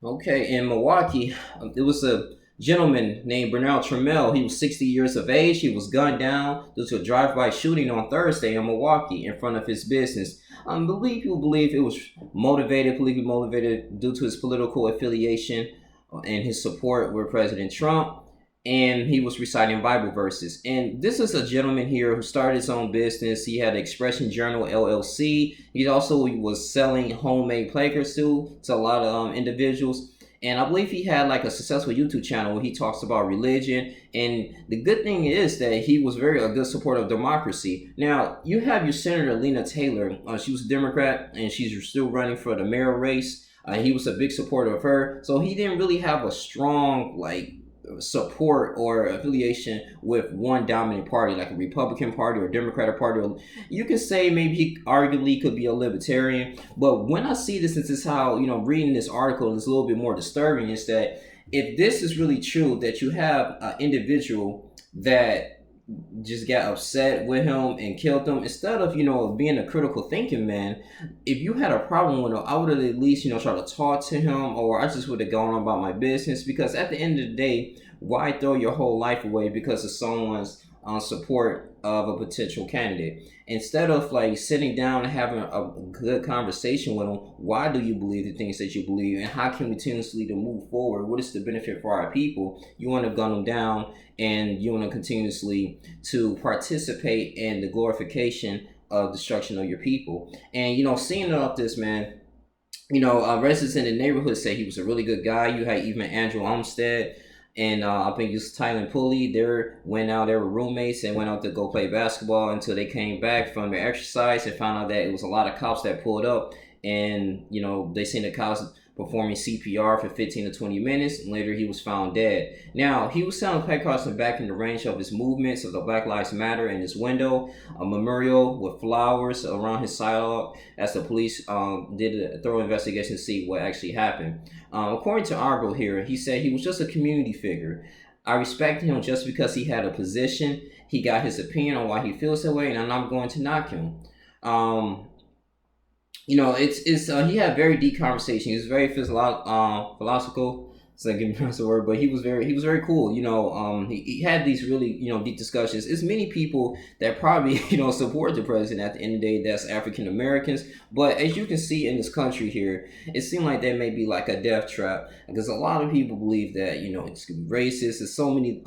Okay, in Milwaukee, there was a gentleman named Bernard Trammell. He was 60 years of age. He was gunned down due to a drive-by shooting on Thursday in Milwaukee in front of his business. Believe people believe it was politically motivated due to his political affiliation and his support with President Trump. And he was reciting Bible verses. And this is a gentleman here who started his own business. He had Expression Journal LLC. He also was selling homemade placards to a lot of individuals. And I believe he had like a successful YouTube channel where he talks about religion. And the good thing is that he was a good supporter of democracy. Now, you have your Senator Lena Taylor. She was a Democrat and she's still running for the mayor race. He was a big supporter of her. So he didn't really have a strong, support or affiliation with one dominant party like a Republican Party or Democratic Party. You can say maybe he arguably could be a libertarian, but when I see this is how, reading this article is a little bit more disturbing, is that if this is really true, that you have an individual that just got upset with him and killed him, instead of being a critical thinking man, if you had a problem with him, I would have at least try to talk to him, or I just would have gone on about my business. Because at the end of the day, why throw your whole life away because of someone's support of a potential candidate? Instead of like sitting down and having a good conversation with them, why do you believe the things that you believe, and how can we continuously to move forward? What is the benefit for our people? You want to gun them down, and you want to continuously to participate in the glorification of destruction of your people. And seeing all this, man, residents in the neighborhood say he was a really good guy. You had even Andrew Olmstead and I think it was Tylen Pulley. They were roommates and went out to go play basketball until they came back from their exercise and found out that it was a lot of cops that pulled up. And, they seen the cops performing CPR for 15 to 20 minutes, and later he was found dead. Now, he was selling placards back in the range of his movements of the Black Lives Matter in his window, a memorial with flowers around his sidewalk, as the police did a thorough investigation to see what actually happened. According to Argo here, he said he was just a community figure. I respect him just because he had a position. He got his opinion on why he feels that way, and I'm not going to knock him. It's he had very deep conversation. He was very philosophical. It's like giving me a word, but he was very cool. He had these really deep discussions. It's many people that probably support the president at the end of the day. That's African Americans, but as you can see in this country here, it seemed like there may be like a death trap because a lot of people believe that it's racist. There's so many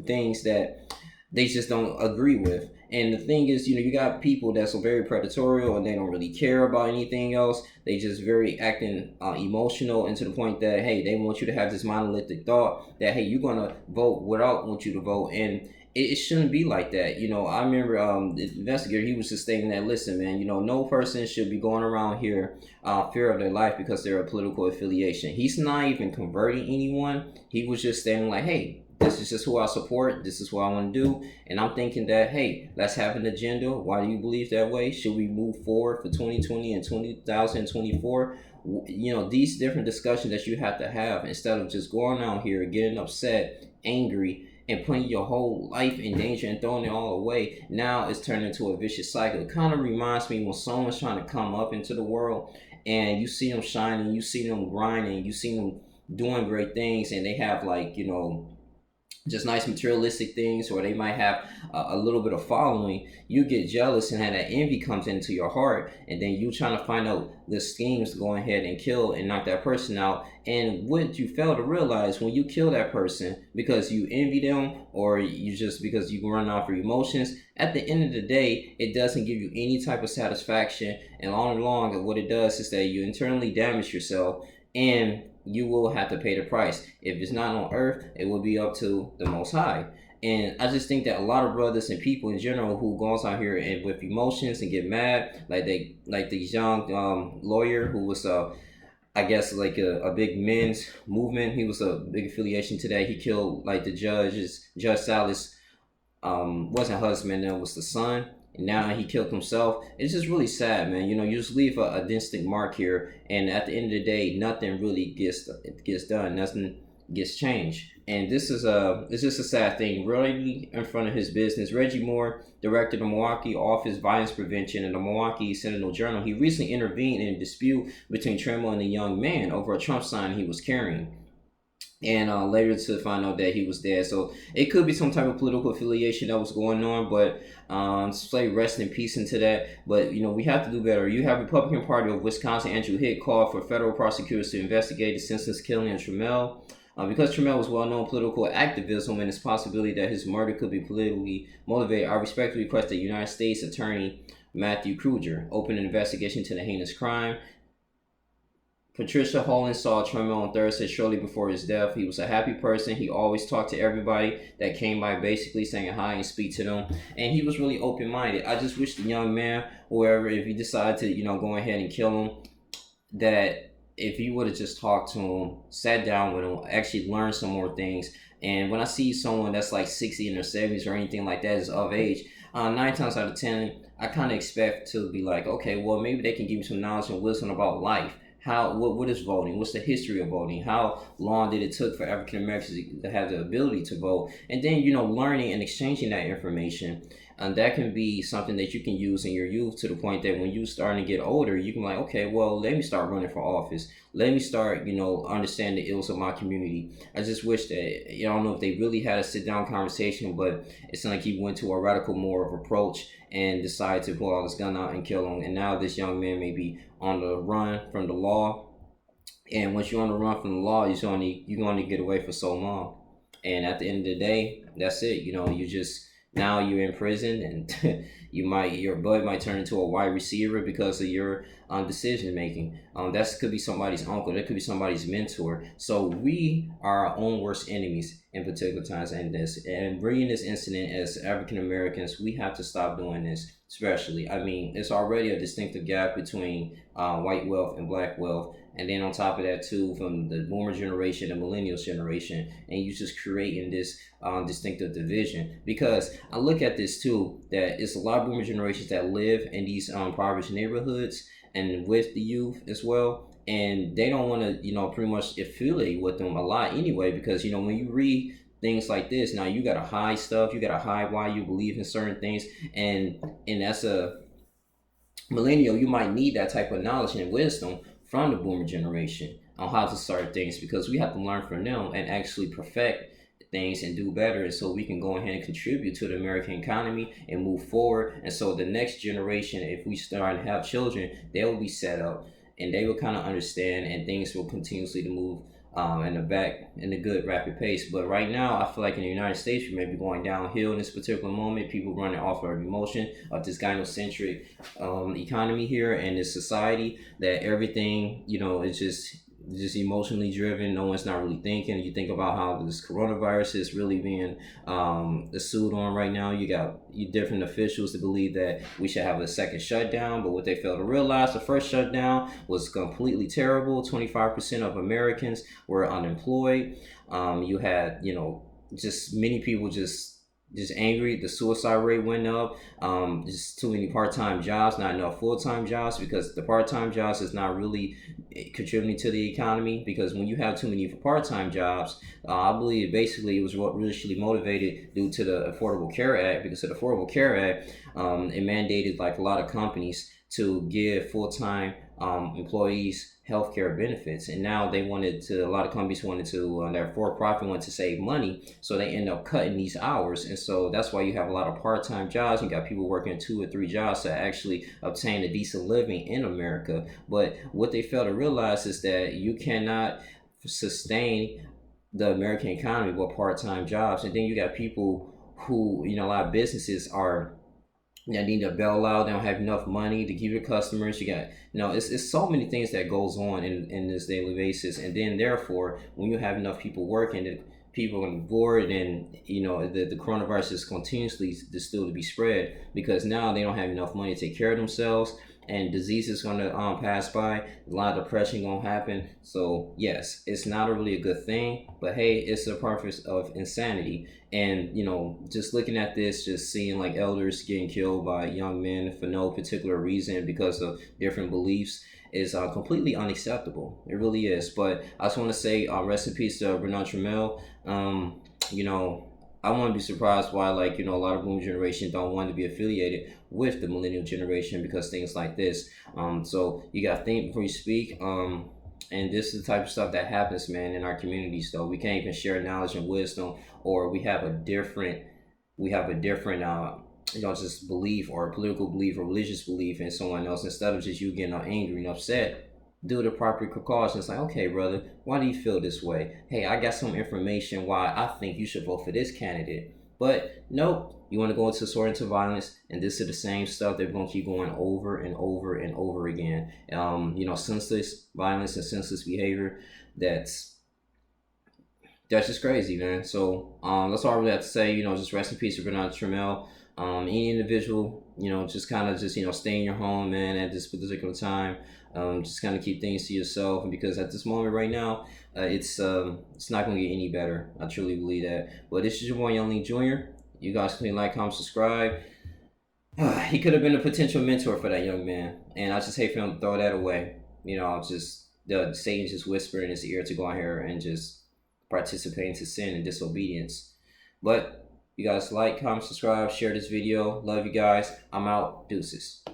things that they just don't agree with. And the thing is, you got people that's very predatory and they don't really care about anything else. They just very acting emotional, and to the point that, hey, they want you to have this monolithic thought that, hey, you're going to vote what I want you to vote. And it shouldn't be like that. I remember the investigator, he was just stating that, listen, man, no person should be going around here fear of their life because they're a political affiliation. He's not even converting anyone. He was just stating like, hey, this is just who I support. This is what I want to do. And I'm thinking that, hey, let's have an agenda. Why do you believe that way? Should we move forward for 2020 and 2024? These different discussions that you have to have instead of just going out here, getting upset, angry, and putting your whole life in danger and throwing it all away. Now it's turned into a vicious cycle. It kind of reminds me when someone's trying to come up into the world and you see them shining, you see them grinding, you see them doing great things, and they have just nice materialistic things, or they might have a little bit of following. You get jealous, and that envy comes into your heart, and then you trying to find out the schemes to go ahead and kill and knock that person out. And what you fail to realize, when you kill that person because you envy them, or you just because you run off your emotions, at the end of the day, it doesn't give you any type of satisfaction. And all along, what it does is that you internally damage yourself, and you will have to pay the price. If it's not on earth, it will be up to the Most High. And I just think that a lot of brothers and people in general who goes out here and with emotions and get mad, like this young lawyer who was I guess like a big men's movement. He was a big affiliation today. He killed like Judge Salas wasn't husband, that was the son. And now he killed himself. It's just really sad, man. You just leave a distinct mark here, and at the end of the day, nothing really gets done. Nothing gets changed. And this is it's just a sad thing. Really, in front of his business, Reggie Moore, director of the Milwaukee Office Violence Prevention and the Milwaukee Sentinel Journal, he recently intervened in a dispute between Tremel and a young man over a Trump sign he was carrying. And later to find out that he was dead. So it could be some type of political affiliation that was going on, but say rest in peace into that. But we have to do better. You have Republican Party of Wisconsin, Andrew Hitt, called for federal prosecutors to investigate the senseless killing of Trammell. Because Trammell was well-known political activism and its possibility that his murder could be politically motivated, I respectfully request that United States Attorney Matthew Kruger open an investigation into the heinous crime. Patricia Holland saw Trammell on Thursday shortly before his death. He was a happy person. He always talked to everybody that came by, basically saying hi and speak to them. And he was really open-minded. I just wish the young man, whoever, if he decided to, go ahead and kill him, that if you would have just talked to him, sat down with him, actually learned some more things. And when I see someone that's like 60 in their 70s or anything like that is of age, 9 times out of 10, I kind of expect to be like, okay, well, maybe they can give me some knowledge and wisdom about life. What is voting? What's the history of voting? How long did it took for African Americans to have the ability to vote? And then, learning and exchanging that information. And that can be something that you can use in your youth to the point that when you starting to get older, you can be like, okay, well, let me start running for office. Let me start, understand the ills of my community. I just wish that, I don't know if they really had a sit down conversation, but it's like he went to a radical more of approach and decided to pull out his gun out and kill him. And now this young man may be on the run from the law. And once you're on the run from the law, you can only get away for so long. And at the end of the day, that's it. You just now you're in prison, and your bud might turn into a wide receiver because of your decision making. That could be somebody's uncle. That could be somebody's mentor. So we are our own worst enemies in particular times. And bringing this incident as African Americans, we have to stop doing this. Especially, I mean, it's already a distinctive gap between white wealth and black wealth. And then on top of that too, from the boomer generation and millennials generation, and you just creating this distinctive division. Because I look at this too, that it's a lot of boomer generations that live in these impoverished neighborhoods and with the youth as well. And they don't want to, pretty much affiliate with them a lot anyway, because, when you read things like this, now you got to hide stuff, you got to hide why you believe in certain things. And as a millennial, you might need that type of knowledge and wisdom from the boomer generation on how to start things, because we have to learn from them and actually perfect things and do better, and so we can go ahead and contribute to the American economy and move forward. And so the next generation, if we start to have children, they will be set up and they will kind of understand, and things will continuously to move in a good rapid pace. But right now, I feel like in the United States, we may be going downhill in this particular moment. People running off of emotion of this gynocentric economy here and this society, that everything, is just emotionally driven. No one's not really thinking. You think about how this coronavirus is really being sued on right now. You got different officials that believe that we should have a second shutdown, but what they fail to realize, the first shutdown was completely terrible. 25% of Americans were unemployed. You had, just many people just angry. The suicide rate went up. Just too many part-time jobs, not enough full-time jobs, because the part-time jobs is not really contributing to the economy. Because when you have too many part-time jobs, I believe basically it was really motivated due to the Affordable Care Act. Because of the Affordable Care Act, it mandated like a lot of companies to give full-time employees healthcare benefits, and now a lot of companies wanted to, their for-profit wanted to save money, so they end up cutting these hours. And so that's why you have a lot of part-time jobs. You got people working 2 or 3 jobs to actually obtain a decent living in America. But what they fail to realize is that you cannot sustain the American economy with part-time jobs. And then you got people who, a lot of businesses are need to bail out. They don't have enough money to give your customers. You got, it's so many things that goes on in this daily basis. And then therefore, when you have enough people working, people are bored, and the coronavirus is continuously still to be spread, because now they don't have enough money to take care of themselves, and disease is going to pass by. A lot of depression going to happen. So yes, it's not really a good thing, but hey, it's a part of insanity. And just looking at this, just seeing like elders getting killed by young men for no particular reason because of different beliefs, is completely unacceptable. It really is. But I just want to say, rest in peace to Bernard Trammell. You know, I want to be surprised why, like, a lot of boom generation don't want to be affiliated with the millennial generation because things like this. So you got to think before you speak. And this is the type of stuff that happens, man, in our communities. Though we can't even share knowledge and wisdom, or we have a different just belief or a political belief or religious belief in someone else. Instead of just you getting angry and upset, do the proper precautions. Like, okay, brother, why do you feel this way? Hey, I got some information why I think you should vote for this candidate. But nope, you want to go into violence, and this is the same stuff they're going to keep going over and over and over again. Senseless violence and senseless behavior. That's just crazy, man. So that's all I really have to say. Just rest in peace to Bernard Trammell. Any individual, just kind of just stay in your home, man, at this particular time. Just kind of keep things to yourself, because at this moment right now, it's not going to get any better. I truly believe that. But this is your boy Young Lee Jr. You guys can like, comment, subscribe. He could have been a potential mentor for that young man, and I just hate for him to throw that away. Just Satan just whisper in his ear to go out here and just participate into sin and disobedience. But you guys like, comment, subscribe, share this video. Love you guys. I'm out. Deuces.